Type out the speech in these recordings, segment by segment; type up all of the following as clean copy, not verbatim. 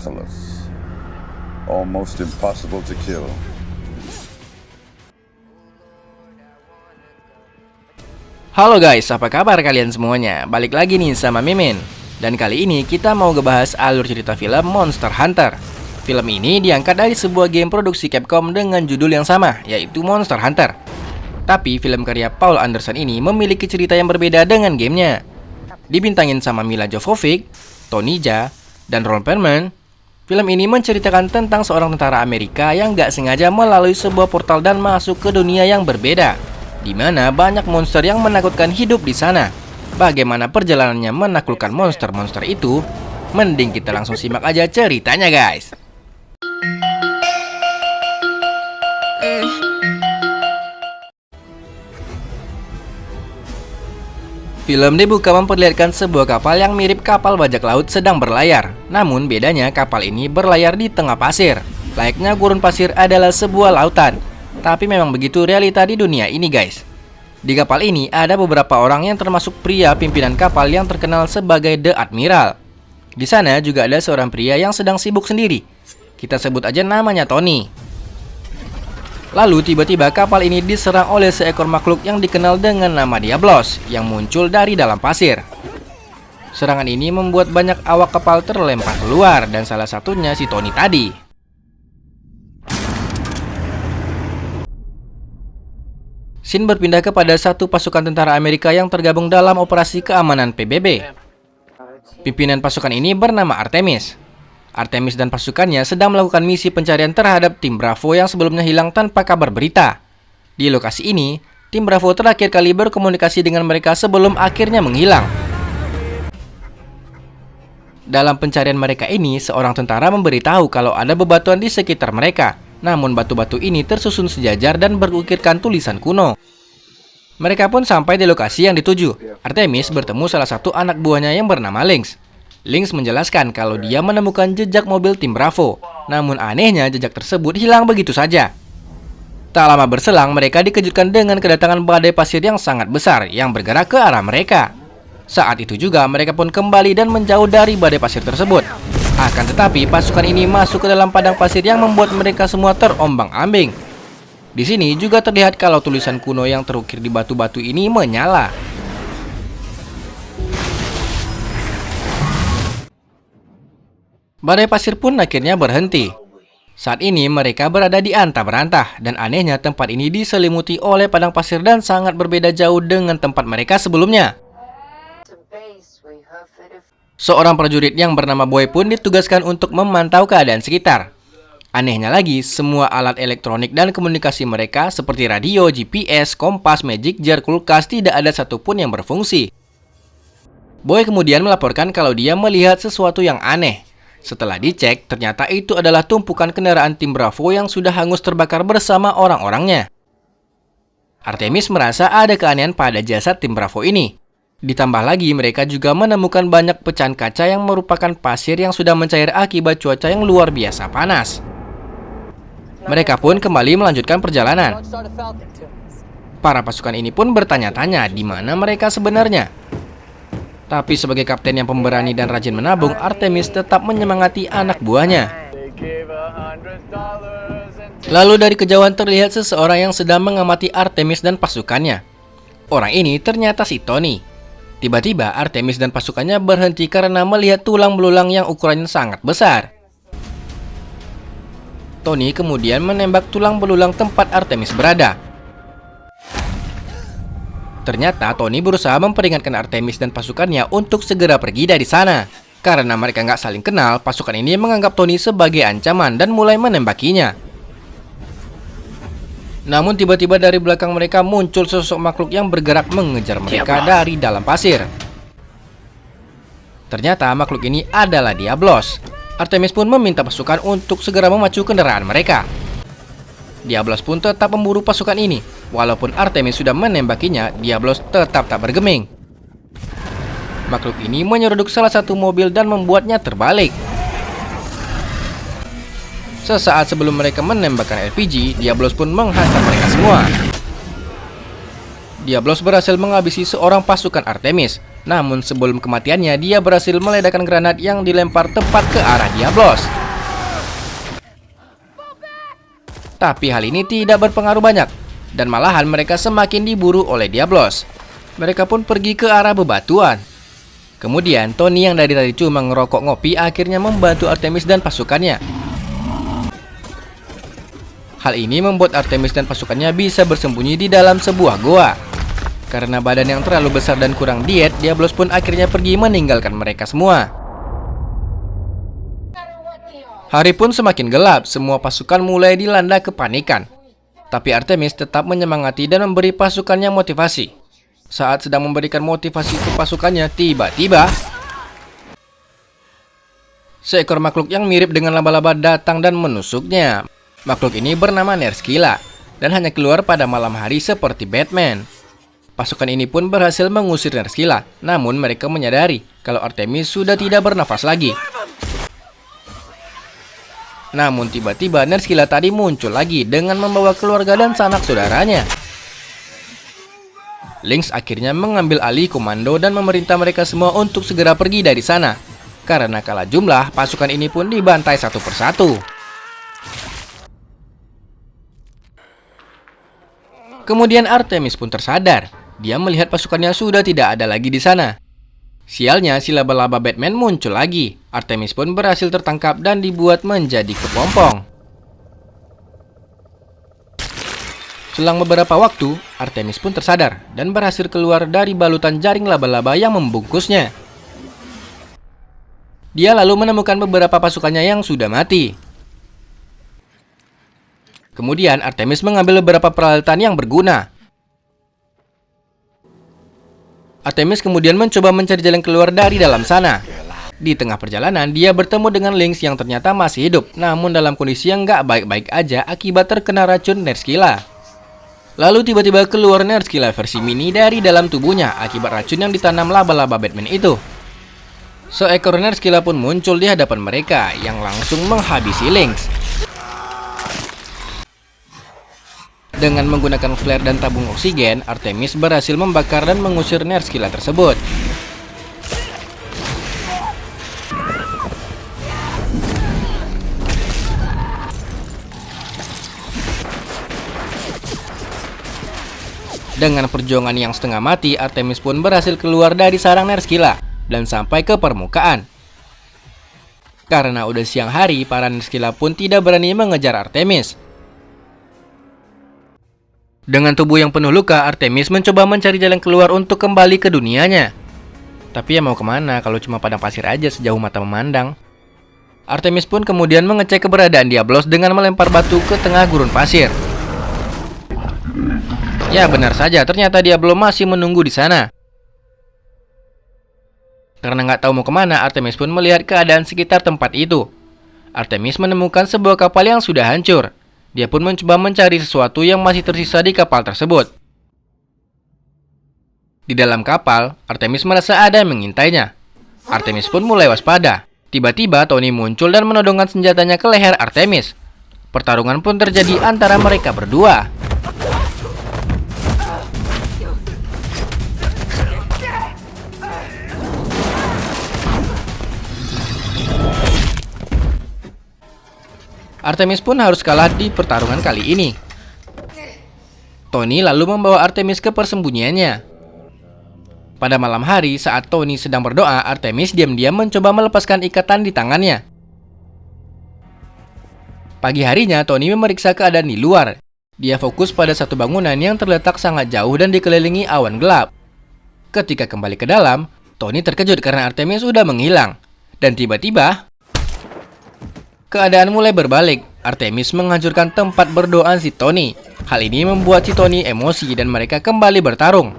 merciless, almost impossible to kill. Halo guys, apa kabar kalian semuanya? Balik lagi nih sama Mimin. Dan kali ini kita mau ngebahas alur cerita film Monster Hunter. Film ini diangkat dari sebuah game produksi Capcom dengan judul yang sama, yaitu Monster Hunter. Tapi film karya Paul Anderson ini memiliki cerita yang berbeda dengan gamenya. Dibintangin sama Mila Jovovich, Tony Jaa, dan Ron Perlman, film ini menceritakan tentang seorang tentara Amerika yang gak sengaja melalui sebuah portal dan masuk ke dunia yang berbeda, di mana banyak monster yang menakutkan hidup di sana. Bagaimana perjalanannya menaklukkan monster-monster itu? Mending kita langsung simak aja ceritanya, guys. Film dibuka memperlihatkan sebuah kapal yang mirip kapal bajak laut sedang berlayar. Namun bedanya kapal ini berlayar di tengah pasir. Layaknya gurun pasir adalah sebuah lautan. Tapi memang begitu realita di dunia ini, guys. Di kapal ini ada beberapa orang yang termasuk pria pimpinan kapal yang terkenal sebagai The Admiral. Di sana juga ada seorang pria yang sedang sibuk sendiri. Kita sebut aja namanya Tony. Lalu tiba-tiba kapal ini diserang oleh seekor makhluk yang dikenal dengan nama Diablos yang muncul dari dalam pasir. Serangan ini membuat banyak awak kapal terlempar keluar dan salah satunya si Tony tadi. Scene berpindah kepada satu pasukan tentara Amerika yang tergabung dalam operasi keamanan PBB. Pimpinan pasukan ini bernama Artemis. Artemis dan pasukannya sedang melakukan misi pencarian terhadap tim Bravo yang sebelumnya hilang tanpa kabar berita. Di lokasi ini, tim Bravo terakhir kali berkomunikasi dengan mereka sebelum akhirnya menghilang. Dalam pencarian mereka ini, seorang tentara memberitahu kalau ada bebatuan di sekitar mereka. Namun batu-batu ini tersusun sejajar dan berukirkan tulisan kuno. Mereka pun sampai di lokasi yang dituju. Artemis bertemu salah satu anak buahnya yang bernama Lynx. Lynx menjelaskan kalau dia menemukan jejak mobil tim Bravo. Namun anehnya jejak tersebut hilang begitu saja. Tak lama berselang mereka dikejutkan dengan kedatangan badai pasir yang sangat besar yang bergerak ke arah mereka. Saat itu juga mereka pun kembali dan menjauh dari badai pasir tersebut. Akan tetapi pasukan ini masuk ke dalam padang pasir yang membuat mereka semua terombang-ambing. Di sini juga terlihat kalau tulisan kuno yang terukir di batu-batu ini menyala. Badai pasir pun akhirnya berhenti. Saat ini mereka berada di antah berantah dan anehnya tempat ini diselimuti oleh padang pasir dan sangat berbeda jauh dengan tempat mereka sebelumnya. Seorang prajurit yang bernama Boy pun ditugaskan untuk memantau keadaan sekitar. Anehnya lagi, semua alat elektronik dan komunikasi mereka seperti radio, GPS, kompas, magic jar, kulkas tidak ada satupun yang berfungsi. Boy kemudian melaporkan kalau dia melihat sesuatu yang aneh. Setelah dicek, ternyata itu adalah tumpukan kendaraan tim Bravo yang sudah hangus terbakar bersama orang-orangnya. Artemis merasa ada keanehan pada jasad tim Bravo ini. Ditambah lagi mereka juga menemukan banyak pecahan kaca yang merupakan pasir yang sudah mencair akibat cuaca yang luar biasa panas. Mereka pun kembali melanjutkan perjalanan. Para pasukan ini pun bertanya-tanya di mana mereka sebenarnya. Tapi sebagai kapten yang pemberani dan rajin menabung, Artemis tetap menyemangati anak buahnya. Lalu dari kejauhan terlihat seseorang yang sedang mengamati Artemis dan pasukannya. Orang ini ternyata si Tony. Tiba-tiba Artemis dan pasukannya berhenti karena melihat tulang belulang yang ukurannya sangat besar. Tony kemudian menembak tulang belulang tempat Artemis berada. Ternyata Tony berusaha memperingatkan Artemis dan pasukannya untuk segera pergi dari sana. Karena mereka nggak saling kenal, pasukan ini menganggap Tony sebagai ancaman dan mulai menembakinya. Namun tiba-tiba dari belakang mereka muncul sosok makhluk yang bergerak mengejar mereka dari dalam pasir. Ternyata makhluk ini adalah Diablos. Artemis pun meminta pasukan untuk segera memacu kendaraan mereka. Diablos pun tetap memburu pasukan ini. Walaupun Artemis sudah menembakinya, Diablos tetap tak bergeming. Makhluk ini menyeruduk salah satu mobil dan membuatnya terbalik. Sesaat sebelum mereka menembakkan RPG, Diablos pun menghantam mereka semua. Diablos berhasil menghabisi seorang pasukan Artemis. Namun sebelum kematiannya, dia berhasil meledakkan granat yang dilempar tepat ke arah Diablos. Tapi hal ini tidak berpengaruh banyak, dan malahan mereka semakin diburu oleh Diablos. Mereka pun pergi ke arah bebatuan. Kemudian Tony yang dari tadi cuma ngerokok ngopi akhirnya membantu Artemis dan pasukannya. Hal ini membuat Artemis dan pasukannya bisa bersembunyi di dalam sebuah goa. Karena badan yang terlalu besar dan kurang diet, Diablos pun akhirnya pergi meninggalkan mereka semua. Hari pun semakin gelap, semua pasukan mulai dilanda kepanikan. Tapi Artemis tetap menyemangati dan memberi pasukannya motivasi. Saat sedang memberikan motivasi ke pasukannya, tiba-tiba seekor makhluk yang mirip dengan laba-laba datang dan menusuknya. Makhluk ini bernama Nerskila dan hanya keluar pada malam hari seperti Batman. Pasukan ini pun berhasil mengusir Nerskila, namun mereka menyadari kalau Artemis sudah tidak bernafas lagi. Namun tiba-tiba Nerskila tadi muncul lagi dengan membawa keluarga dan sanak saudaranya. Lynx akhirnya mengambil alih komando dan memerintah mereka semua untuk segera pergi dari sana. Karena kalah jumlah, pasukan ini pun dibantai satu persatu. Kemudian Artemis pun tersadar. Dia melihat pasukannya sudah tidak ada lagi di sana. Sialnya, si laba-laba Batman muncul lagi. Artemis pun berhasil tertangkap dan dibuat menjadi kepompong. Selang beberapa waktu, Artemis pun tersadar dan berhasil keluar dari balutan jaring laba-laba yang membungkusnya. Dia lalu menemukan beberapa pasukannya yang sudah mati. Kemudian Artemis mengambil beberapa peralatan yang berguna. Artemis kemudian mencoba mencari jalan keluar dari dalam sana. Di tengah perjalanan, dia bertemu dengan Lynx yang ternyata masih hidup, namun dalam kondisi yang nggak baik-baik aja akibat terkena racun Nerskila. Lalu tiba-tiba keluar Nerskila versi mini dari dalam tubuhnya akibat racun yang ditanam laba-laba Batman itu. Seekor Nerskila pun muncul di hadapan mereka yang langsung menghabisi Lynx. Dengan menggunakan flare dan tabung oksigen, Artemis berhasil membakar dan mengusir Nerskila tersebut. Dengan perjuangan yang setengah mati, Artemis pun berhasil keluar dari sarang Nerskila dan sampai ke permukaan. Karena udah siang hari, para Nerskila pun tidak berani mengejar Artemis. Dengan tubuh yang penuh luka, Artemis mencoba mencari jalan keluar untuk kembali ke dunianya. Tapi ya mau kemana kalau cuma padang pasir aja sejauh mata memandang. Artemis pun kemudian mengecek keberadaan Diablos dengan melempar batu ke tengah gurun pasir. Ya benar saja, ternyata Diablo masih menunggu di sana. Karena nggak tahu mau kemana, Artemis pun melihat keadaan sekitar tempat itu. Artemis menemukan sebuah kapal yang sudah hancur. Dia pun mencoba mencari sesuatu yang masih tersisa di kapal tersebut. Di dalam kapal, Artemis merasa ada yang mengintainya. Artemis pun mulai waspada. Tiba-tiba Tony muncul dan menodongkan senjatanya ke leher Artemis. Pertarungan pun terjadi antara mereka berdua. Artemis pun harus kalah di pertarungan kali ini. Tony lalu membawa Artemis ke persembunyiannya. Pada malam hari, saat Tony sedang berdoa, Artemis diam-diam mencoba melepaskan ikatan di tangannya. Pagi harinya, Tony memeriksa keadaan di luar. Dia fokus pada satu bangunan yang terletak sangat jauh dan dikelilingi awan gelap. Ketika kembali ke dalam, Tony terkejut karena Artemis sudah menghilang. Dan tiba-tiba keadaan mulai berbalik. Artemis menghancurkan tempat berdoa si Tony. Hal ini membuat si Tony emosi dan mereka kembali bertarung.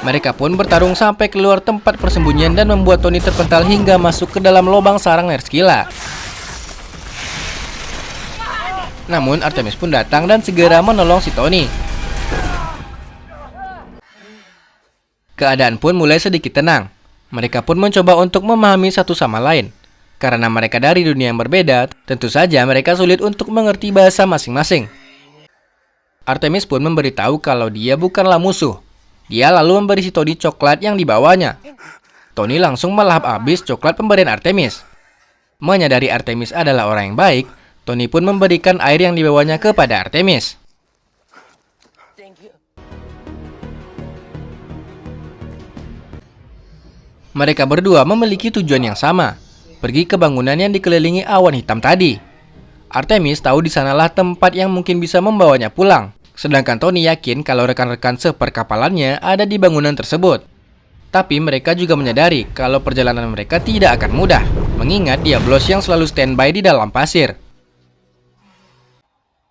Mereka pun bertarung sampai keluar tempat persembunyian dan membuat Tony terpental hingga masuk ke dalam lubang sarang Nerskila. Namun Artemis pun datang dan segera menolong si Tony. Keadaan pun mulai sedikit tenang. Mereka pun mencoba untuk memahami satu sama lain. Karena mereka dari dunia yang berbeda, tentu saja mereka sulit untuk mengerti bahasa masing-masing. Artemis pun memberitahu kalau dia bukanlah musuh. Dia lalu memberi si Tony coklat yang dibawanya. Tony langsung melahap habis coklat pemberian Artemis. Menyadari Artemis adalah orang yang baik, Tony pun memberikan air yang dibawanya kepada Artemis. Mereka berdua memiliki tujuan yang sama, pergi ke bangunan yang dikelilingi awan hitam tadi. Artemis tahu di sanalah tempat yang mungkin bisa membawanya pulang, sedangkan Tony yakin kalau rekan-rekan seperkapalannya ada di bangunan tersebut. Tapi mereka juga menyadari kalau perjalanan mereka tidak akan mudah, mengingat Diablos yang selalu standby di dalam pasir.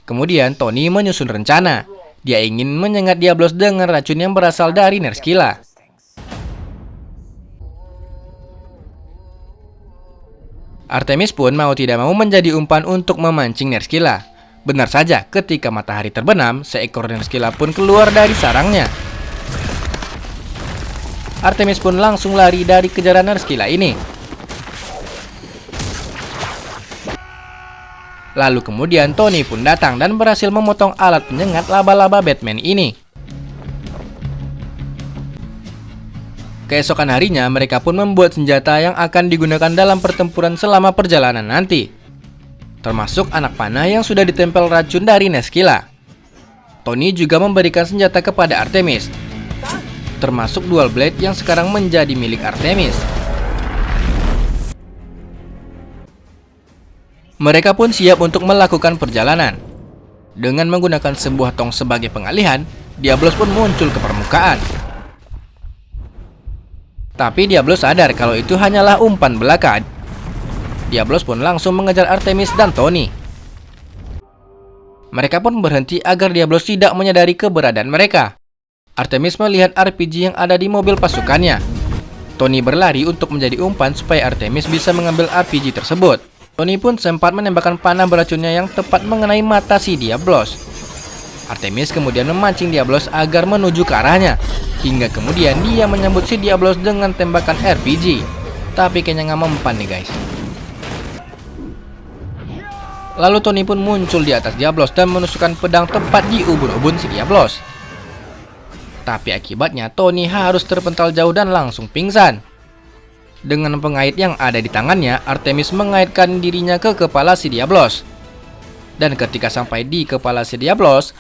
Kemudian Tony menyusun rencana. Dia ingin menyengat Diablos dengan racun yang berasal dari Nerskila. Artemis pun mau tidak mau menjadi umpan untuk memancing Nerskila. Benar saja, ketika matahari terbenam, seekor Nerskila pun keluar dari sarangnya. Artemis pun langsung lari dari kejaran Nerskila ini. Lalu kemudian Tony pun datang dan berhasil memotong alat penyengat laba-laba Batman ini. Keesokan harinya, mereka pun membuat senjata yang akan digunakan dalam pertempuran selama perjalanan nanti. Termasuk anak panah yang sudah ditempel racun dari Nerskila. Tony juga memberikan senjata kepada Artemis, termasuk dual blade yang sekarang menjadi milik Artemis. Mereka pun siap untuk melakukan perjalanan. Dengan menggunakan sebuah tong sebagai pengalihan, Diablos pun muncul ke permukaan. Tapi Diablos sadar kalau itu hanyalah umpan belaka. Diablos pun langsung mengejar Artemis dan Tony. Mereka pun berhenti agar Diablos tidak menyadari keberadaan mereka. Artemis melihat RPG yang ada di mobil pasukannya. Tony berlari untuk menjadi umpan supaya Artemis bisa mengambil RPG tersebut. Tony pun sempat menembakkan panah beracunnya yang tepat mengenai mata si Diablos. Artemis kemudian memancing Diablos agar menuju ke arahnya. Hingga kemudian dia menyambut si Diablos dengan tembakan RPG. Tapi kayaknya nggak mempan nih guys. Lalu Tony pun muncul di atas Diablos dan menusukkan pedang tepat di ubun-ubun si Diablos. Tapi akibatnya Tony harus terpental jauh dan langsung pingsan. Dengan pengait yang ada di tangannya, Artemis mengaitkan dirinya ke kepala si Diablos. Dan ketika sampai di kepala si Diablos,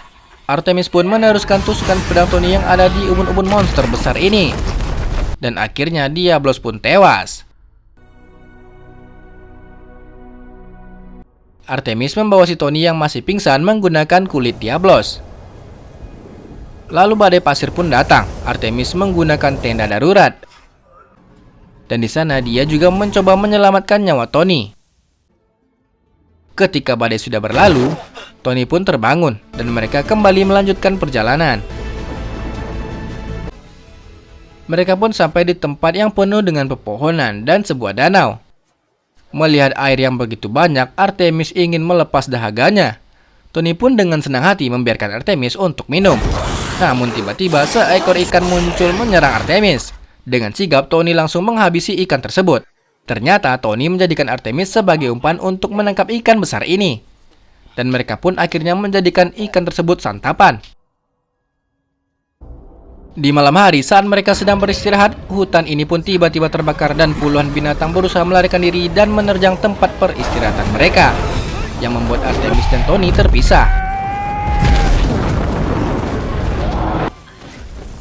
Artemis pun meneruskan tusukan pedang Tony yang ada di ubun-ubun monster besar ini. Dan akhirnya Diablos pun tewas. Artemis membawa si Tony yang masih pingsan menggunakan kulit Diablos. Lalu badai pasir pun datang. Artemis menggunakan tenda darurat. Dan di sana dia juga mencoba menyelamatkan nyawa Tony. Ketika badai sudah berlalu, Tony pun terbangun dan mereka kembali melanjutkan perjalanan. Mereka pun sampai di tempat yang penuh dengan pepohonan dan sebuah danau. Melihat air yang begitu banyak, Artemis ingin melepas dahaganya. Tony pun dengan senang hati membiarkan Artemis untuk minum. Namun tiba-tiba seekor ikan muncul menyerang Artemis. Dengan sigap Tony langsung menghabisi ikan tersebut. Ternyata Tony menjadikan Artemis sebagai umpan untuk menangkap ikan besar ini. Dan mereka pun akhirnya menjadikan ikan tersebut santapan. Di malam hari saat mereka sedang beristirahat, hutan ini pun tiba-tiba terbakar dan puluhan binatang berusaha melarikan diri dan menerjang tempat peristirahatan mereka, yang membuat Artemis dan Tony terpisah.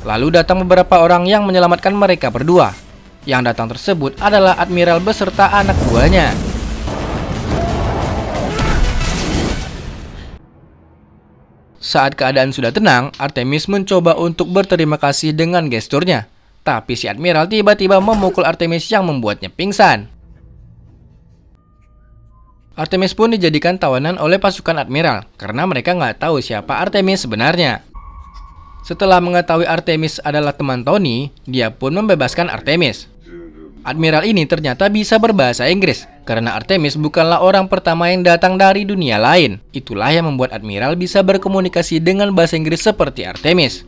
Lalu datang beberapa orang yang menyelamatkan mereka berdua. Yang datang tersebut adalah Admiral beserta anak buahnya. Saat keadaan sudah tenang, Artemis mencoba untuk berterima kasih dengan gesturnya. Tapi si Admiral tiba-tiba memukul Artemis yang membuatnya pingsan. Artemis pun dijadikan tawanan oleh pasukan Admiral karena mereka nggak tahu siapa Artemis sebenarnya. Setelah mengetahui Artemis adalah teman Tony, dia pun membebaskan Artemis. Admiral ini ternyata bisa berbahasa Inggris karena Artemis bukanlah orang pertama yang datang dari dunia lain. Itulah yang membuat Admiral bisa berkomunikasi dengan bahasa Inggris seperti Artemis.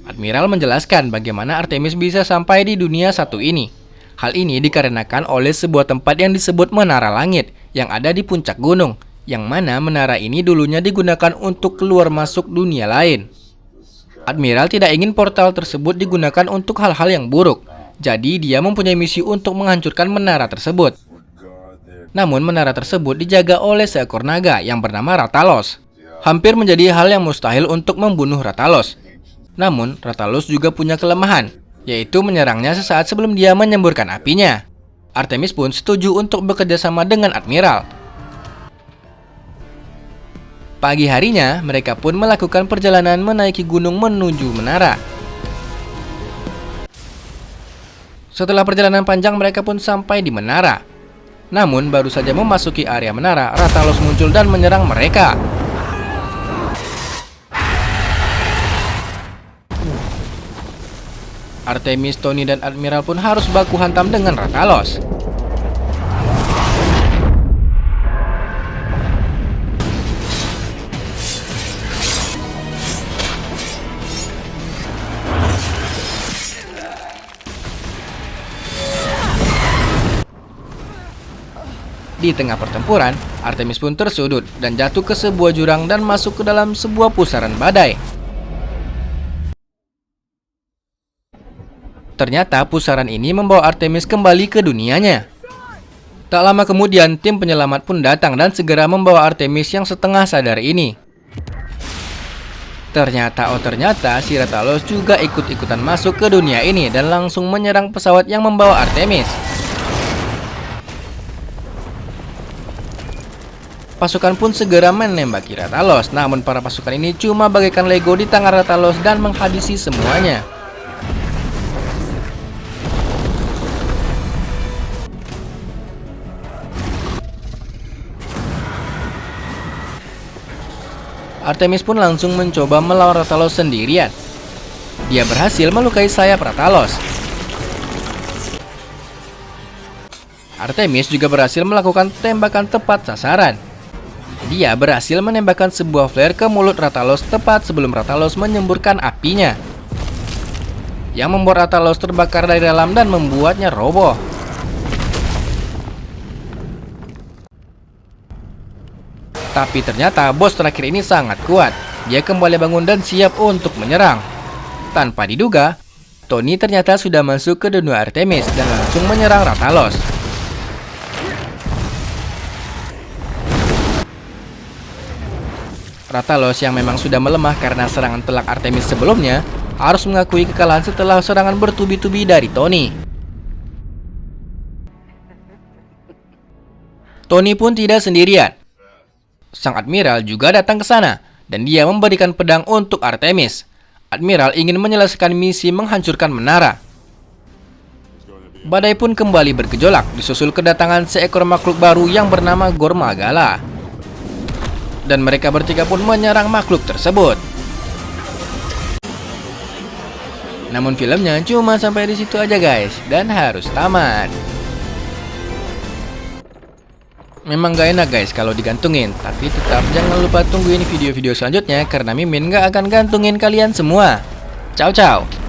Admiral menjelaskan bagaimana Artemis bisa sampai di dunia satu ini. Hal ini dikarenakan oleh sebuah tempat yang disebut Menara Langit yang ada di puncak gunung, yang mana menara ini dulunya digunakan untuk keluar masuk dunia lain. Admiral tidak ingin portal tersebut digunakan untuk hal-hal yang buruk, jadi dia mempunyai misi untuk menghancurkan menara tersebut. Namun menara tersebut dijaga oleh seekor naga yang bernama Rathalos. Hampir menjadi hal yang mustahil untuk membunuh Rathalos. Namun Rathalos juga punya kelemahan, yaitu menyerangnya sesaat sebelum dia menyemburkan apinya. Artemis pun setuju untuk bekerja sama dengan Admiral. Pagi harinya, mereka pun melakukan perjalanan menaiki gunung menuju menara. Setelah perjalanan panjang, mereka pun sampai di menara. Namun, baru saja memasuki area menara, Rathalos muncul dan menyerang mereka. Artemis, Tony, dan Admiral pun harus baku hantam dengan Rathalos. Di tengah pertempuran, Artemis pun tersudut dan jatuh ke sebuah jurang dan masuk ke dalam sebuah pusaran badai. Ternyata pusaran ini membawa Artemis kembali ke dunianya. Tak lama kemudian, tim penyelamat pun datang dan segera membawa Artemis yang setengah sadar ini. Ternyata si Rathalos juga ikut-ikutan masuk ke dunia ini dan langsung menyerang pesawat yang membawa Artemis. Pasukan pun segera menembaki Rathalos, namun para pasukan ini cuma bagaikan Lego di tangan Rathalos dan menghabisi semuanya. Artemis pun langsung mencoba melawan Rathalos sendirian. Dia berhasil melukai sayap Rathalos. Artemis juga berhasil melakukan tembakan tepat sasaran. Dia berhasil menembakkan sebuah flare ke mulut Rathalos tepat sebelum Rathalos menyemburkan apinya, yang membuat Rathalos terbakar dari dalam dan membuatnya roboh. Tapi ternyata bos terakhir ini sangat kuat. Dia kembali bangun dan siap untuk menyerang. Tanpa diduga, Tony ternyata sudah masuk ke dunia Artemis dan langsung menyerang Rathalos. Rathalos yang memang sudah melemah karena serangan telak Artemis sebelumnya harus mengakui kekalahan setelah serangan bertubi-tubi dari Tony. Tony pun tidak sendirian. Sang Admiral juga datang ke sana dan dia memberikan pedang untuk Artemis. Admiral ingin menyelesaikan misi menghancurkan menara. Badai pun kembali bergejolak disusul kedatangan seekor makhluk baru yang bernama Gormagala. Dan mereka bertiga pun menyerang makhluk tersebut. Namun filmnya cuma sampai di situ aja guys, dan harus tamat. Memang gak enak guys kalau digantungin, tapi tetap jangan lupa tungguin video-video selanjutnya karena Mimin gak akan gantungin kalian semua. Ciao ciao.